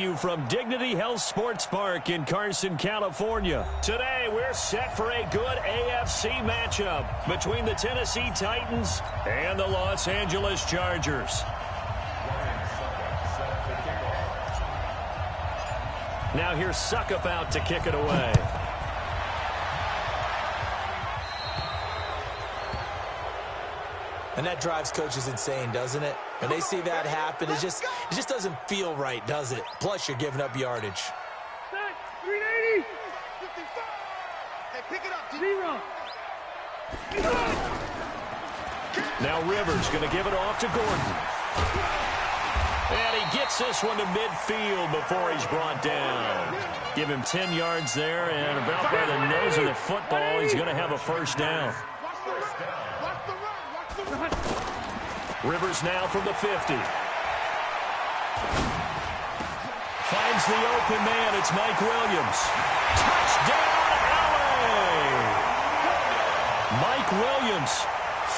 You from Dignity Health Sports Park in Carson, California. Today, we're set for a good AFC matchup between the Tennessee Titans and the Los Angeles Chargers. Now here's Suckup out to kick it away. And that drives coaches insane, doesn't it? When they see that happen, it just doesn't feel right, does it? Plus, you're giving up yardage. 380. 55. Hey, pick it up. 0. Now Rivers going to give it off to Gordon. And he gets this one to midfield before he's brought down. Give him 10 yards there, and about by the nose of the football, he's going to have a first down. Rivers now from the 50. Finds the open man. It's Mike Williams. Touchdown, LA! Mike Williams,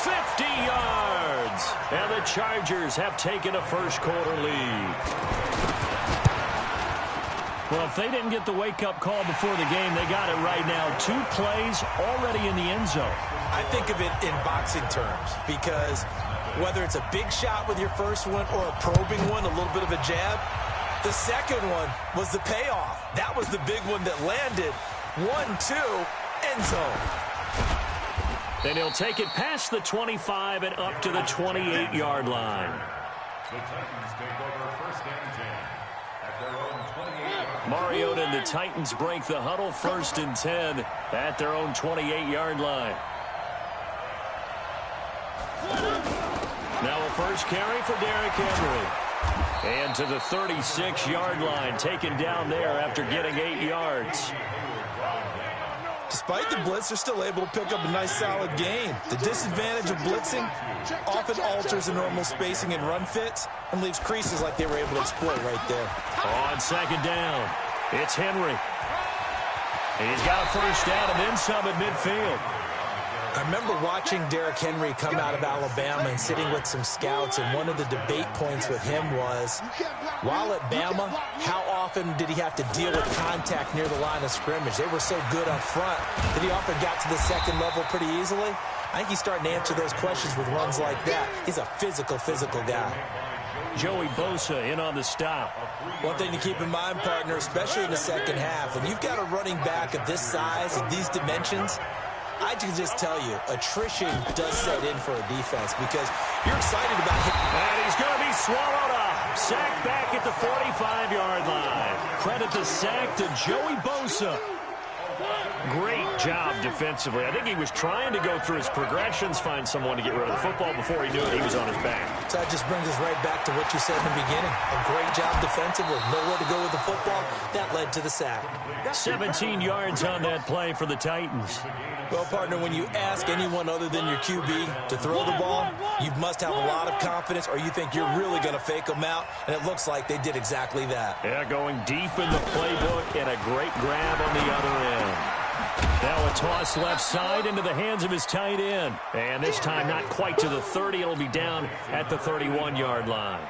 50 yards. And the Chargers have taken a first-quarter lead. Well, if they didn't get the wake-up call before the game, they got it right now. 2 plays already in the end zone. I think of it in boxing terms because whether it's a big shot with your first one or a probing one, a little bit of a jab, the second one was the payoff. That was the big one that landed. 1-2, end zone. Then he'll take it past the 25 and up to the 28-yard line. The Titans take over first and 10 at their own 28-yard line. Mariota and the Titans break the huddle first and 10 at their own 28-yard line. Now a first carry for Derrick Henry. And to the 36-yard line, taken down there after getting 8 yards. Despite the blitz, they're still able to pick up a nice, solid gain. The disadvantage of blitzing often alters the normal spacing and run fits and leaves creases like they were able to exploit right there. On second down, it's Henry. He's got a first down and then some at midfield. I remember watching Derrick Henry come out of Alabama and sitting with some scouts, and one of the debate points with him was, while at Bama, how often did he have to deal with contact near the line of scrimmage? They were so good up front that he often got to the second level pretty easily. I think he's starting to answer those questions with runs like that. He's a physical guy. Joey Bosa in on the stop. One thing to keep in mind, partner, especially in the second half, when you've got a running back of this size, of these dimensions, I can just tell you, attrition does set in for a defense because you're excited about him. And he's going to be swallowed up. Sacked back at the 45-yard line. Credit the sack to Joey Bosa. Great job defensively. I think he was trying to go through his progressions, find someone to get rid of the football. Before he knew it, he was on his back. So that just brings us right back to what you said in the beginning. A great job defensively. Nowhere to go with the football. That led to the sack. 17 yards on that play for the Titans. Well, partner, when you ask anyone other than your QB to throw the ball, you must have a lot of confidence or you think you're really going to fake them out, and it looks like they did exactly that. Yeah, going deep in the playbook and a great grab on the other end. Now a toss left side into the hands of his tight end. And this time not quite to the 30. It'll be down at the 31-yard line.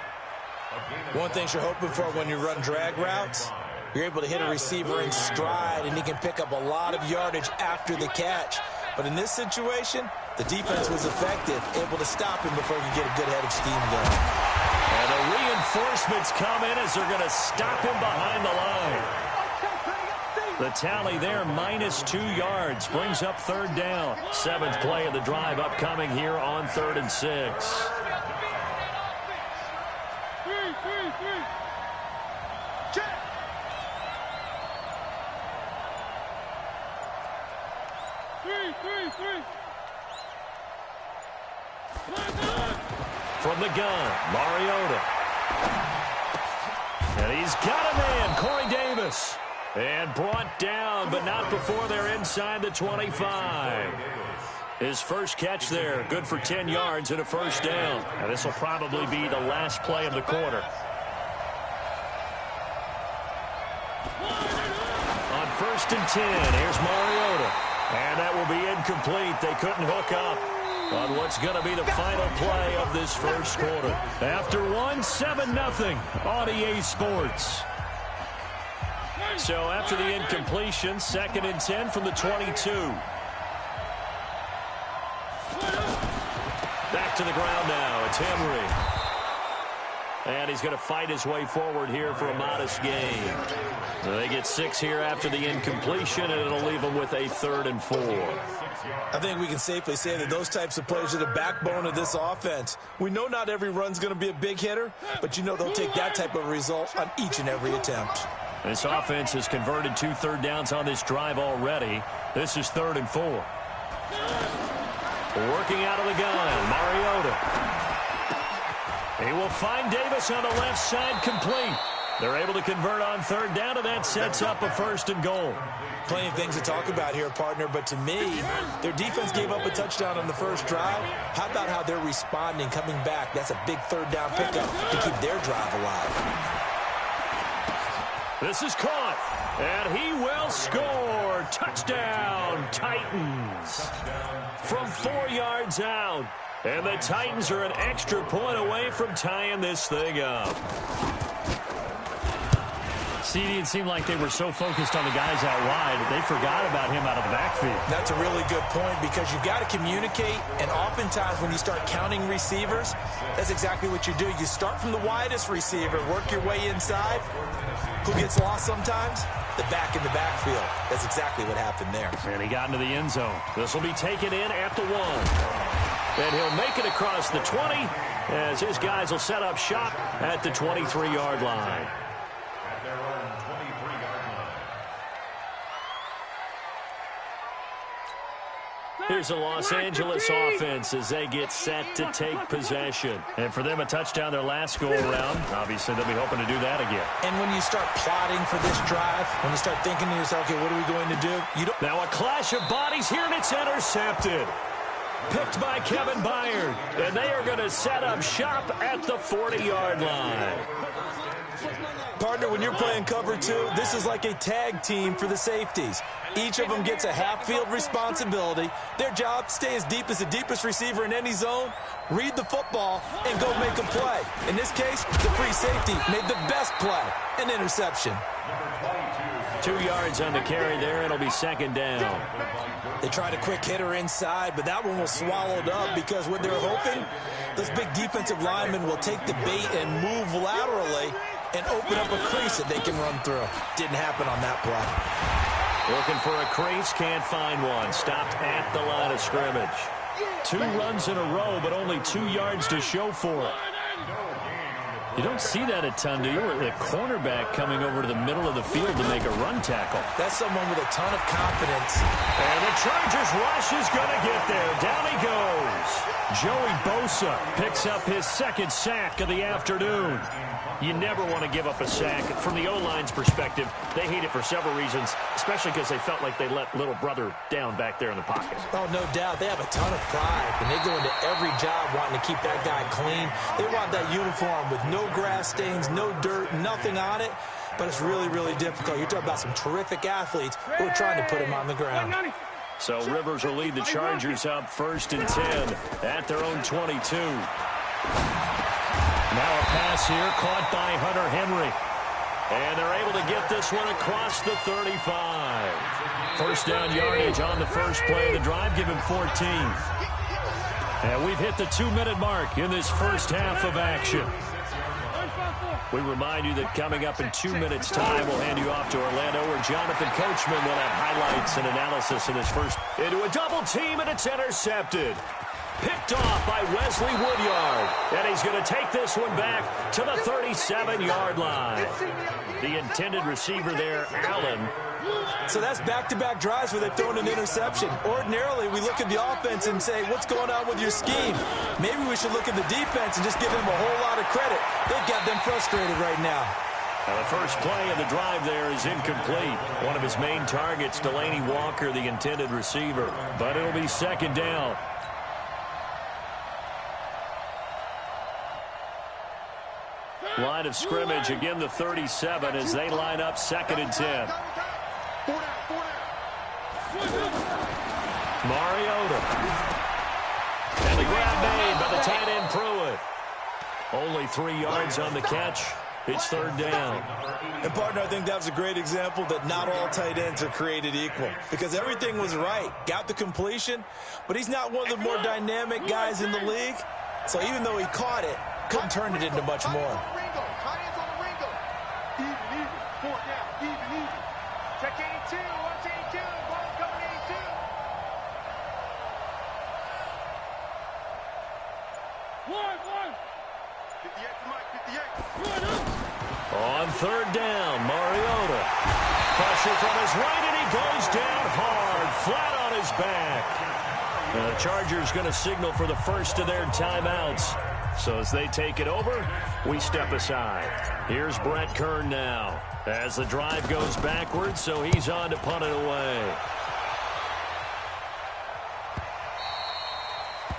One thing you're hoping for when you run drag routes, you're able to hit a receiver in stride, and he can pick up a lot of yardage after the catch. But in this situation, the defense was effective, able to stop him before he could get a good head of steam going. And the reinforcements come in as they're going to stop him behind the line. The tally there, -2 yards, brings up third down. 7th play of the drive upcoming here on 3rd and 6. From the gun, Mariota. And he's got a man, Corey Davis. And brought down, but not before they're inside the 25. His first catch there, good for 10 yards and a first down. And this will probably be the last play of the quarter. On 1st and 10, here's Mariota. And that will be incomplete. They couldn't hook up on what's going to be the final play of this first quarter. After one, 7-0 on EA Sports. So after the incompletion, 2nd and 10 from the 22. Back to the ground now. It's Henry. And he's going to fight his way forward here for a modest gain. So they get 6 here after the incompletion, and it'll leave them with a 3rd and 4. I think we can safely say that those types of plays are the backbone of this offense. We know not every run's going to be a big hitter, but you know they'll take that type of result on each and every attempt. This offense has converted 2 third downs on this drive already. This is 3rd and 4. Working out of the gun, Mariota. He will find Davis on the left side, complete. They're able to convert on 3rd down, and that sets up a 1st and goal. Plenty of things to talk about here, partner, but to me, their defense gave up a touchdown on the first drive. How about how they're responding, coming back? That's a big 3rd down pickup to keep their drive alive. This is caught, and he will score. Touchdown, Titans. From 4 yards out. And the Titans are an extra point away from tying this thing up. CD, it seemed like they were so focused on the guys out wide, they forgot about him out of the backfield. That's a really good point because you've got to communicate, and oftentimes when you start counting receivers, that's exactly what you do. You start from the widest receiver, work your way inside. Who gets lost sometimes? The back in the backfield. That's exactly what happened there. And he got into the end zone. This will be taken in at the 1. And he'll make it across the 20 as his guys will set up shop at the 23-yard line. At their own 23-yard line. Here's the Los Angeles offense as they get set to take possession. And for them, a touchdown their last go-around. Obviously, they'll be hoping to do that again. And when you start plotting for this drive, when you start thinking to yourself, okay, what are we going to do? Now a clash of bodies here, and it's intercepted. Picked by Kevin Byard. And they are going to set up shop at the 40-yard line. Partner, when you're playing cover 2, this is like a tag team for the safeties. Each of them gets a half-field responsibility. Their job, stay as deep as the deepest receiver in any zone, read the football, and go make a play. In this case, the free safety made the best play, an interception. 2 yards on the carry there. It'll be 2nd down. They tried a quick hitter inside, but that one was swallowed up because what they're hoping, those big defensive linemen will take the bait and move laterally and open up a crease that they can run through. Didn't happen on that play. Looking for a crease, can't find one. Stopped at the line of scrimmage. 2 runs in a row, but only 2 yards to show for it. You don't see that a ton, do you? The cornerback coming over to the middle of the field to make a run tackle. That's someone with a ton of confidence. And the Chargers rush is going to get there. Down he goes. Joey Bosa picks up his 2nd sack of the afternoon. You never want to give up a sack. From the O-line's perspective, they hate it for several reasons, especially because they felt like they let little brother down back there in the pocket. Oh, no doubt. They have a ton of pride, and they go into every job wanting to keep that guy clean. They want that uniform with no grass stains, no dirt, nothing on it, but it's really, really difficult. You're talking about some terrific athletes who are trying to put him on the ground. So Rivers will lead the Chargers up 1st and 10 at their own 22. Now a pass here caught by Hunter Henry. And they're able to get this one across the 35. 1st down yardage on the first play of the drive. Give him 14. And we've hit the 2-minute mark in this first half of action. We remind you that coming up in 2 minutes' time, we'll hand you off to Orlando, where Jonathan Coachman will have highlights and analysis in his first. Into a double team, and it's intercepted. Picked off by Wesley Woodyard. And he's going to take this one back to the 37-yard line. The intended receiver there, Allen. So that's back-to-back drives where they've thrown an interception. Ordinarily, we look at the offense and say, what's going on with your scheme? Maybe we should look at the defense and just give them a whole lot of credit. They've got them frustrated right now. Now the first play of the drive there is incomplete. One of his main targets, Delaney Walker, the intended receiver. But it'll be 2nd down. Line of scrimmage, again the 37 as they line up 2nd and 10. Mariota. And the grab made by the tight end Pruitt. Only 3 yards on the catch. It's third down. And, partner, I think that was a great example that not all tight ends are created equal, because everything was right. Got the completion, but he's not one of the more dynamic guys in the league. So even though he caught it, couldn't turn it into much more. Check 82, watch 82, ball coming 82. One. 58 to Mike, 58. On third down, Mariota. Pressure from his right, and he goes down hard, flat on his back. And the Chargers going to signal for the first of their timeouts. So as they take it over, we step aside. Here's Brett Kern now as the drive goes backwards, so he's on to punt it away.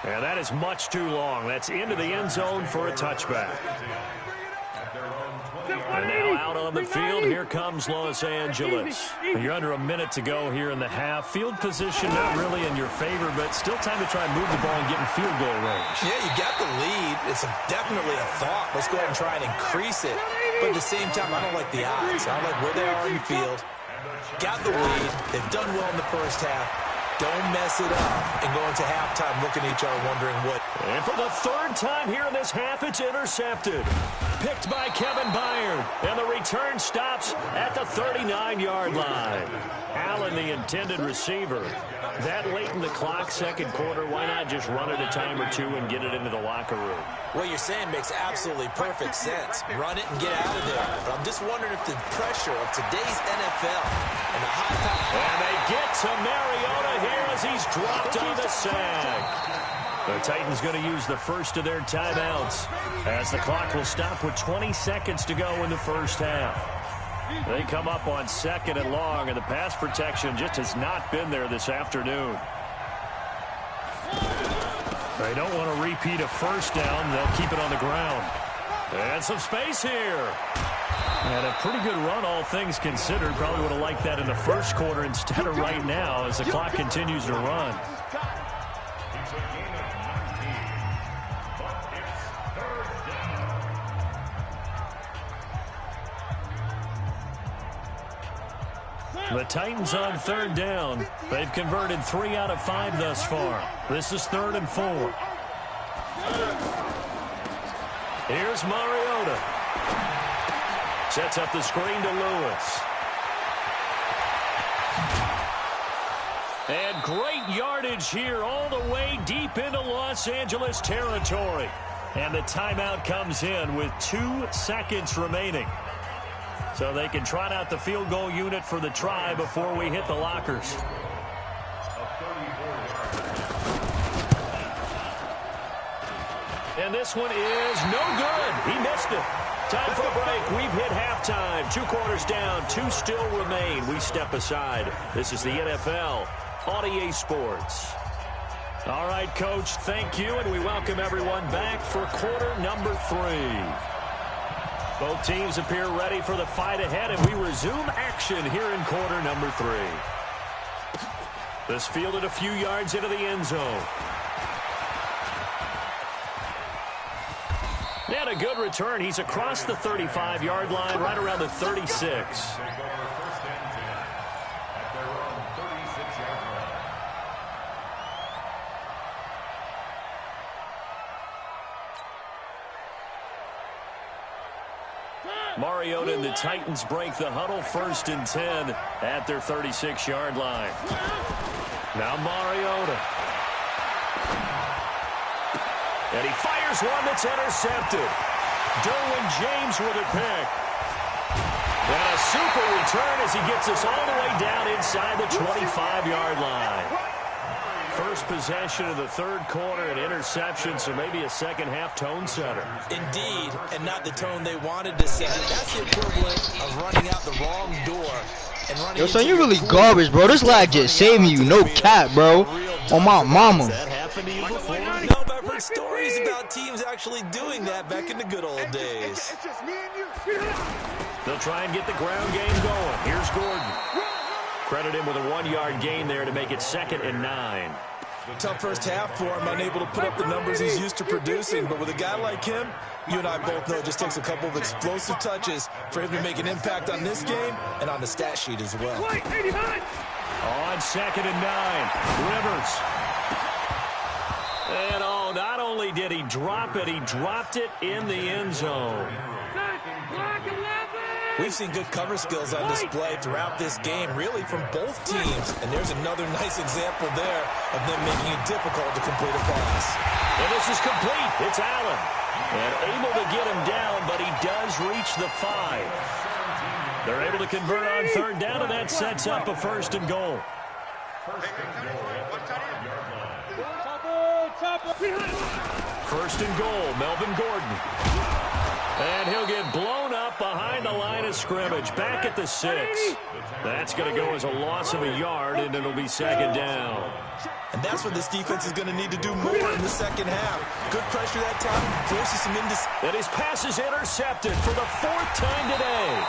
And that is much too long. That's into the end zone for a touchback. And now out on the field, here comes Los Angeles. You're under a minute to go here in the half. Field position not really in your favor, but still time to try and move the ball and get in field goal range. Yeah, you got the lead. It's definitely a thought. Let's go ahead and try and increase it. But at the same time, I don't like the odds. I don't like where they are in the field. Got the lead. They've done well in the first half. Don't mess it up and go into halftime looking at each other wondering what. And for the third time here in this half, it's intercepted. Picked by Kevin Byard. And the return stops at the 39-yard line. Allen, the intended receiver. That late in the clock, second quarter, why not just run it a time or two and get it into the locker room? What you're saying makes absolutely perfect sense. Run it and get out of there. But I'm just wondering if the pressure of today's NFL and the high power. And they get to Mariota here as he's dropped on the sack. The Titans going to use the first of their timeouts as the clock will stop with 20 seconds to go in the first half. They come up on second and long, and the pass protection just has not been there this afternoon. They don't want to repeat a first down. They'll keep it on the ground. And some space here. And a pretty good run, all things considered. Probably would have liked that in the first quarter instead of right now as the clock continues to run. The Titans on third down. They've converted 3 out of 5 thus far. This is 3rd and 4. Here's Mariota. Sets up the screen to Lewis. And great yardage here all the way deep into Los Angeles territory. And the timeout comes in with 2 seconds remaining. So they can trot out the field goal unit for the try before we hit the lockers. And this one is no good. He missed it. Time for a break. We've hit halftime. 2 quarters down. 2 still remain. We step aside. This is the NFL on EA Sports. All right, Coach, thank you, and we welcome everyone back for quarter number 3. Both teams appear ready for the fight ahead, and we resume action here in quarter number 3. This fielded a few yards into the end zone. And a good return. He's across the 35-yard line, right around the 36. Mariota and the Titans break the huddle, 1st and 10 at their 36-yard line. Now Mariota. And he fires one that's intercepted. Derwin James with a pick. And a super return as he gets us all the way down inside the 25-yard line. First possession of the 3rd quarter, an interception, so maybe a second-half tone setter. Indeed, and not the tone they wanted to set. That's the equivalent of running out the wrong door. And running. Yo, son, you really garbage, bro. This lag just saving you. No cap, bro. On my mama. That happened to you before? No, but I've heard stories about teams actually doing that back in the good old days. It's just me and you. They'll try and get the ground game going. Here's Gordon. Credit him with a 1-yard gain there to make it 2nd and 9. Tough first half for him, unable to put up the numbers he's used to producing. But with a guy like him, you and I both know it just takes a couple of explosive touches for him to make an impact on this game and on the stat sheet as well. On 2nd and 9, Rivers. And not only did he drop it, he dropped it in the end zone. We've seen good cover skills on display throughout this game, really from both teams. And there's another nice example there of them making it difficult to complete a pass. And this is complete. It's Allen. And able to get him down, but he does reach the 5. They're able to convert on 3rd down, and that sets up a 1st and goal. First and goal, Melvin Gordon. And he'll get blown up behind the line of scrimmage, back at the 6. That's going to go as a loss of a yard, and it'll be 2nd down. And that's what this defense is going to need to do more in the second half. Good pressure that time, forces some indecision. And his pass is intercepted for the 4th time today.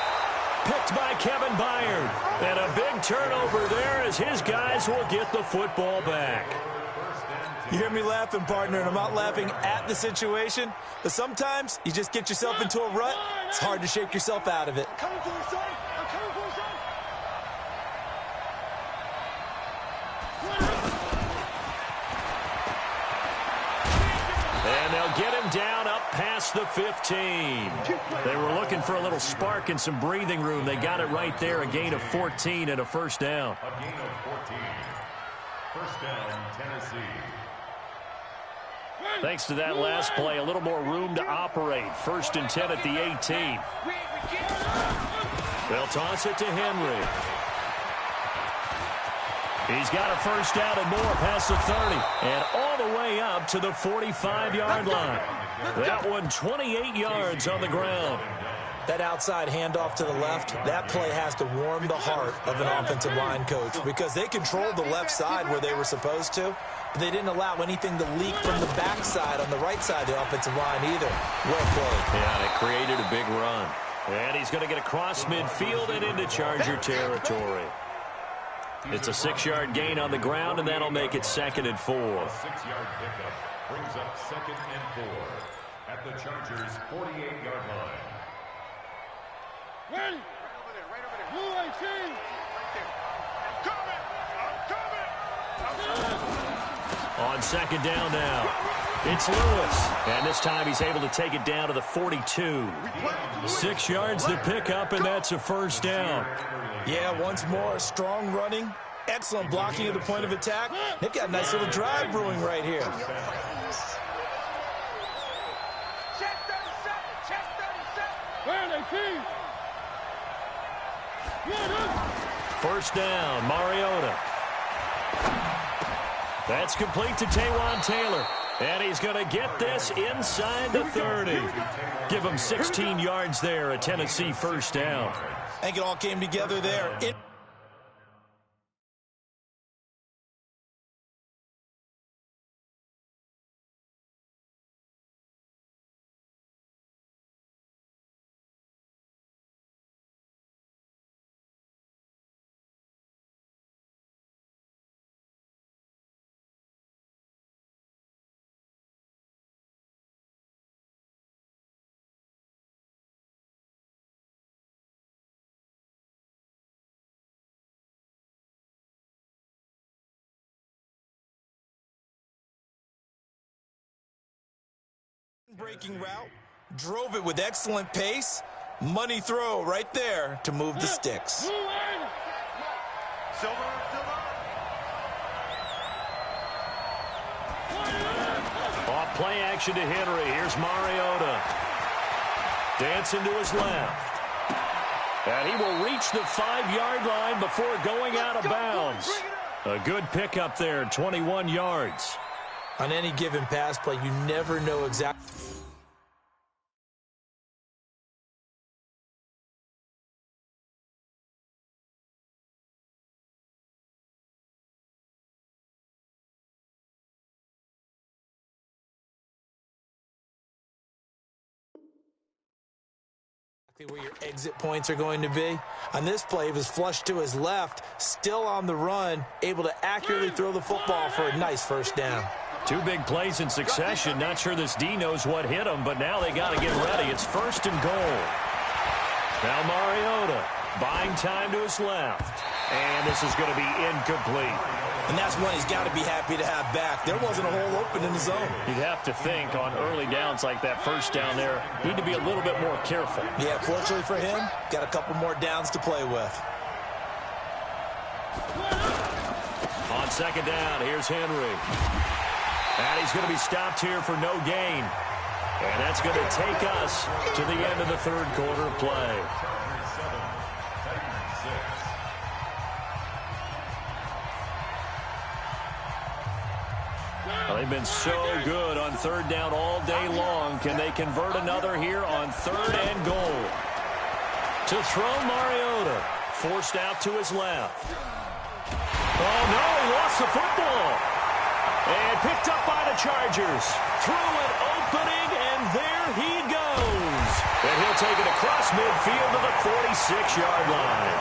Picked by Kevin Byard. And a big turnover there as his guys will get the football back. You hear me laughing, partner, and I'm not laughing at the situation. But sometimes you just get yourself into a rut. It's hard to shake yourself out of it. And they'll get him down up past the 15. They were looking for a little spark and some breathing room. They got it right there, a gain of 14 and a 1st down. A gain of 14. 1st down, Tennessee. Thanks to that last play, a little more room to operate. 1st and 10 at the 18. They'll toss it to Henry. He's got a 1st down and more past the 30. And all the way up to the 45-yard line. That one 28 yards on the ground. That outside handoff to the left, that play has to warm the heart of an offensive line coach because they controlled the left side where they were supposed to. But they didn't allow anything to leak from the backside on the right side of the offensive line either. Well played. Yeah, they created a big run. And he's going to get across midfield and into Charger territory. It's a 6-yard gain on the ground, and that'll make it 2nd and 4. A 6-yard pickup brings up 2nd and 4 at the Chargers' 48-yard line. Ready? Right over there. Blue AC. Right there. I'm coming. On 2nd down now, it's Lewis. And this time he's able to take it down to the 42. 6 yards to pick up, and that's a 1st down. Yeah, once more, strong running, excellent blocking at the point of attack. They've got a nice little drive brewing right here. Check 37. Check 37. Where are they, team? 1st down, Mariota. That's complete to Taywan Taylor. And he's going to get this inside the 30. Give him 16 yards there, a Tennessee 1st down. I think it all came together there. Breaking route, drove it with excellent pace. Money throw right there to move the sticks. Silver. Off play action to Henry. Here's Mariota. Dancing to his left. And he will reach the 5-yard line before going out of bounds. A good pickup there, 21 yards. On any given pass play, you never know exactly. Where your exit points are going to be. On this play, he was flushed to his left, still on the run, able to accurately throw the football for a nice first down. Two big plays in succession. Not sure this D knows what hit him, but now they got to get ready. It's 1st and goal. Now Mariota buying time to his left. And this is going to be incomplete. And that's one he's got to be happy to have back. There wasn't a hole open in the zone. You'd have to think on early downs like that first down there, need to be a little bit more careful. Yeah, fortunately for him, got a couple more downs to play with. On 2nd down, here's Henry. And he's going to be stopped here for no gain. And that's going to take us to the end of the 3rd quarter of play. Well, they've been so good on 3rd down all day long. Can they convert another here on 3rd and goal? To throw Mariota. Forced out to his left. Oh, no, he lost the football. And picked up by the Chargers. Through an opening, and there he goes. And he'll take it across midfield to the 46-yard line.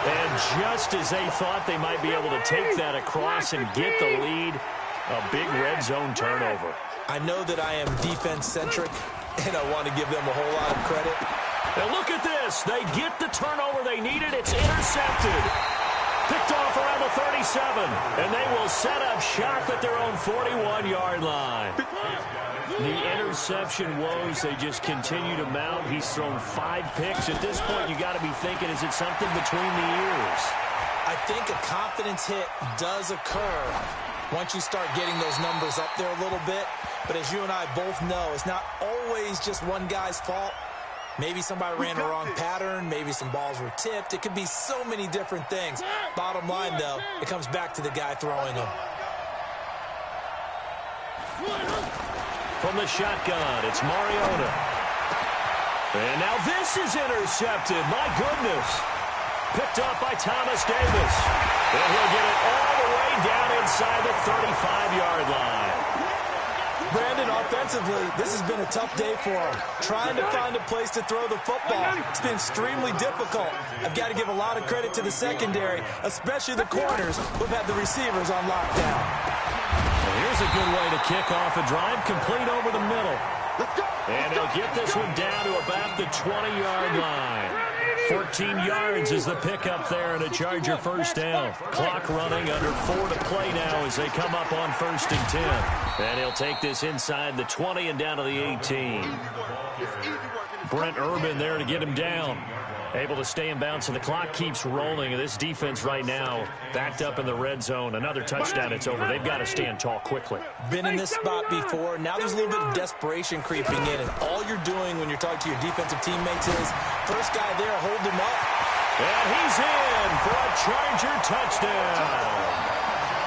And just as they thought they might be able to take that across and get the lead, a big red zone turnover. I know that I am defense-centric, and I want to give them a whole lot of credit. And look at this. They get the turnover they needed. It's intercepted. Picked off around the 37, and they will set up shop at their own 41-yard line. The interception woes, they just continue to mount. He's thrown 5 picks. At this point, you got to be thinking, is it something between the ears? I think a confidence hit does occur once you start getting those numbers up there a little bit. But as you and I both know, it's not always just one guy's fault. Maybe somebody ran a wrong pattern. Maybe some balls were tipped. It could be so many different things. Bottom line, though, it comes back to the guy throwing them. From the shotgun, it's Mariota. And now this is intercepted. My goodness. Picked up by Thomas Davis. And he'll get it all the way down inside the 35-yard line. Brandon, offensively, this has been a tough day for him. Trying to find a place to throw the football. It's been extremely difficult. I've got to give a lot of credit to the secondary, especially the corners who've had the receivers on lockdown. Well, here's a good way to kick off a drive, complete over the middle. And he'll get this one down to about the 20-yard line. 14 yards is the pickup there and a Charger first down. Clock running, under 4 to play now as they come up on 1st and 10. And he'll take this inside the 20 and down to the 18. Brent Urban there to get him down. Able to stay in bounds, and the clock keeps rolling. And this defense right now backed up in the red zone. Another touchdown, it's over. They've got to stand tall quickly. Been in this spot before. Now there's a little bit of desperation creeping in. And all you're doing when you're talking to your defensive teammates is, first guy there, hold him up. And he's in for a Charger touchdown.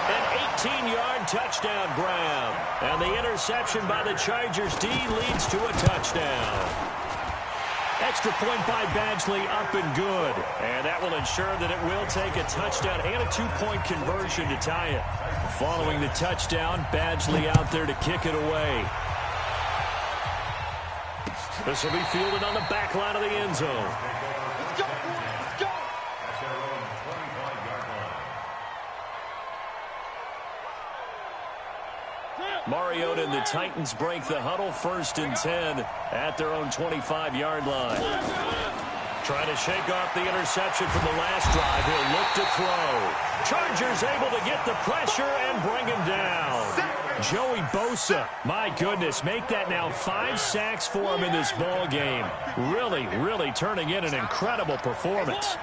An 18-yard touchdown grab. And the interception by the Chargers D leads to a touchdown. Extra point by Badgley, up and good. And that will ensure that it will take a touchdown and a 2-point conversion to tie it. Following the touchdown, Badgley out there to kick it away. This will be fielded on the back line of the end zone. Let's go. Let's go. Mariota and the Titans break the huddle, 1st and 10 at their own 25-yard line. Trying to shake off the interception from the last drive. He'll look to throw. Chargers able to get the pressure and bring him down. Joey Bosa, my goodness, make that now 5 sacks for him in this ball game. Really, really turning in an incredible performance.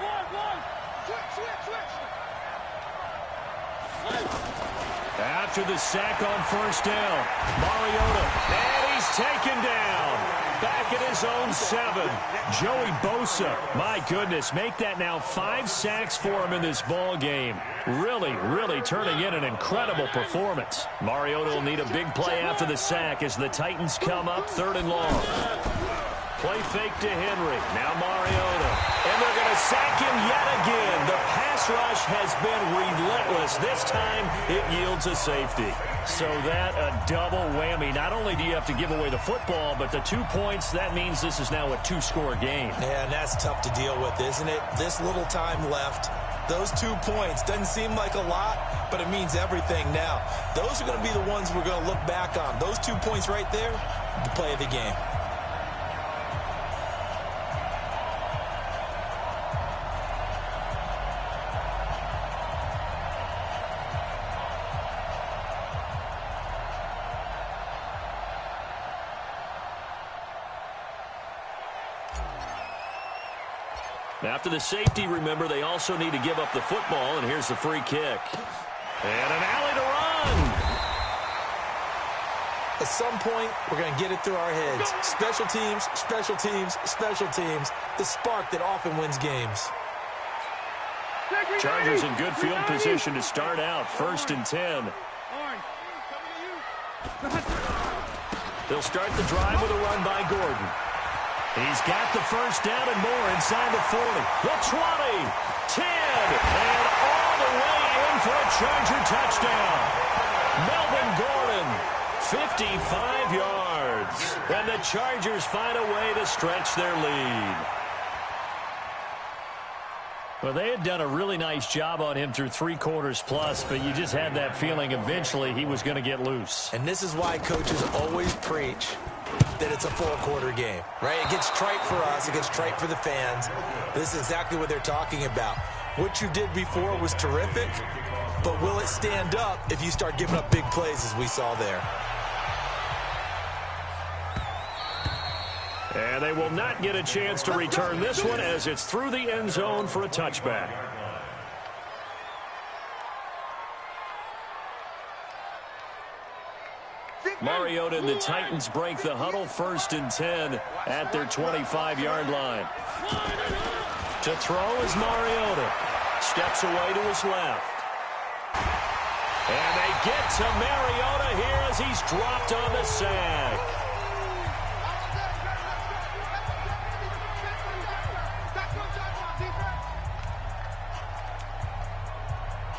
After the sack on 1st down, Mariota, and he's taken down. Back at his own 7. Joey Bosa, my goodness, make that now 5 sacks for him in this ball game. Really, really turning in an incredible performance. Mariota will need a big play after the sack as the Titans come up 3rd and long. Play fake to Henry. Now Mariota. And they're going to sack him yet again. The pass pass rush has been relentless. This time, it yields a safety. So that a double whammy. Not only do you have to give away the football, but the 2 points, that means this is now a 2-score game. Yeah, and that's tough to deal with, isn't it? This little time left. Those 2 points doesn't seem like a lot, but it means everything now. Those are going to be the ones we're going to look back on. Those 2 points right there, the play of the game. After the safety, remember, they also need to give up the football, and here's the free kick. And an alley to run. At some point, we're going to get it through our heads. Special teams, special teams, special teams. The spark that often wins games. Chargers in good field position to start out. 1st and 10. They'll start the drive with a run by Gordon. He's got the first down and more inside the 40. The 20, 10, and all the way in for a Charger touchdown. Melvin Gordon, 55 yards. And the Chargers find a way to stretch their lead. Well, they had done a really nice job on him through 3 quarters plus, but you just had that feeling eventually he was going to get loose. And this is why coaches always preach that it's a 4-quarter game, right? It gets trite for us. It gets trite for the fans. This is exactly what they're talking about. What you did before was terrific, but will it stand up if you start giving up big plays as we saw there? And they will not get a chance to return this one as it's through the end zone for a touchback. Mariota and the Titans break the huddle. 1st and 10 at their 25-yard line. To throw is Mariota. Steps away to his left. And they get to Mariota here as he's dropped on the sack.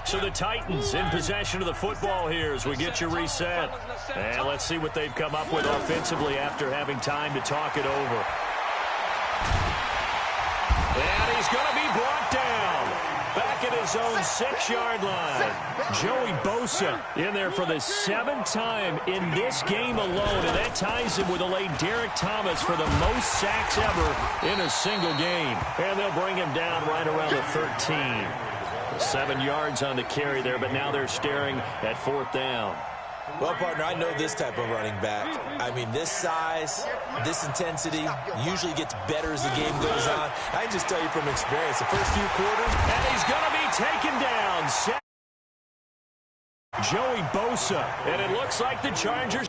So the Titans in possession of the football here as we get you reset. And let's see what they've come up with offensively after having time to talk it over. And he's going to be brought down. Back at his own 6-yard line. Joey Bosa in there for the 7th time in this game alone. And that ties him with a late Derek Thomas for the most sacks ever in a single game. And they'll bring him down right around the 13. 7 yards on the carry there, but now they're staring at 4th down. Well, partner, I know this type of running back. I mean, this size, this intensity usually gets better as the game goes on. I can just tell you from experience, the first few quarters. And he's going to be taken down. Joey Bosa. And it looks like the Chargers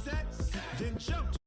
set, then jump.